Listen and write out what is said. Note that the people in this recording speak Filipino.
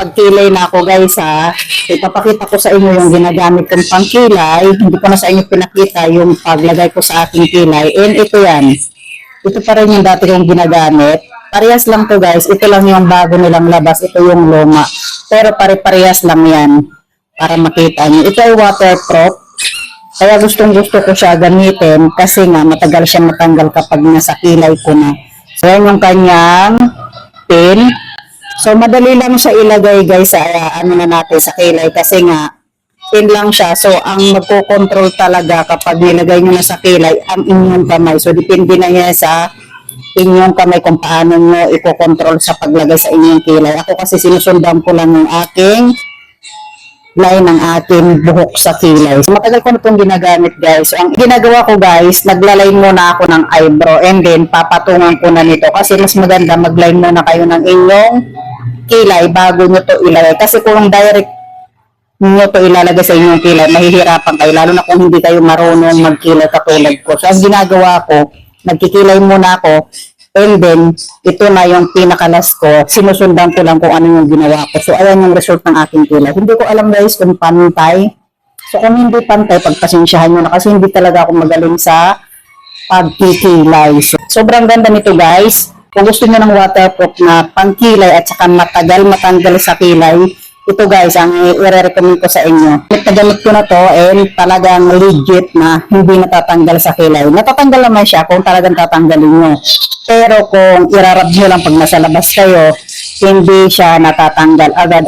nakapagkilay na ako guys ha. Ipapakita ko sa inyo yung ginagamit kong pangkilay. Hindi ko na sa inyo pinakita yung paglagay ko sa aking kilay. And ito yan. Ito pa rin yung dati kong ginagamit. Parehas lang to guys. Ito lang yung bago nilang labas. Ito yung luma. Pero pare-parehas lang yan. Para makita nyo. Ito ay waterproof. Kaya gustong-gusto ko siya gamitin kasi nga matagal siya matanggal kapag nasa kilay ko na. So yan yung kanyang pin. So madali lang siya ilagay guys sa ano na natin sa kilay kasi nga pin lang siya. So ang magko-control talaga kapag nilagay nyo na sa kilay ang inyong kamay. So depende na yan sa inyong kamay kung paano nyo i-control sa paglagay sa inyong kilay. Ako kasi sinusundan ko lang yung aking line ng ating buhok sa kilay. So, matagal ko na itong ginagamit guys. So, ang ginagawa ko guys, naglaline muna ako ng eyebrow and then papatungan ko na nito kasi mas maganda magline muna kayo ng inyong kilay bago nyo to ilagay. Kasi kung direct nyo to ilalagay sa inyong kilay, mahihirapan kayo lalo na kung hindi kayo marunong magkilay katulad ko. So ang ginagawa ko, nagkikilay muna ako and then, ito na yung pinakalas ko. Sinusundan ko lang kung ano yung ginawa ko. So, ayan yung result ng aking kilay. Hindi ko alam guys kung pantay. So, kung hindi pantay, pagpasensyahan nyo na kasi hindi talaga ako magaling sa pagkikilay. So, sobrang ganda nito guys. Kung gusto nyo ng waterproof na pangkilay at saka matagal matanggal sa kilay, ito guys, ang i-recommend ko sa inyo. Nagamit ko na to and talagang legit na hindi natatanggal sa kilay. Natatanggal naman siya kung talagang tatanggalin nyo. Pero kung irarab nyo lang pag nasa labas kayo, hindi siya natatanggal agad.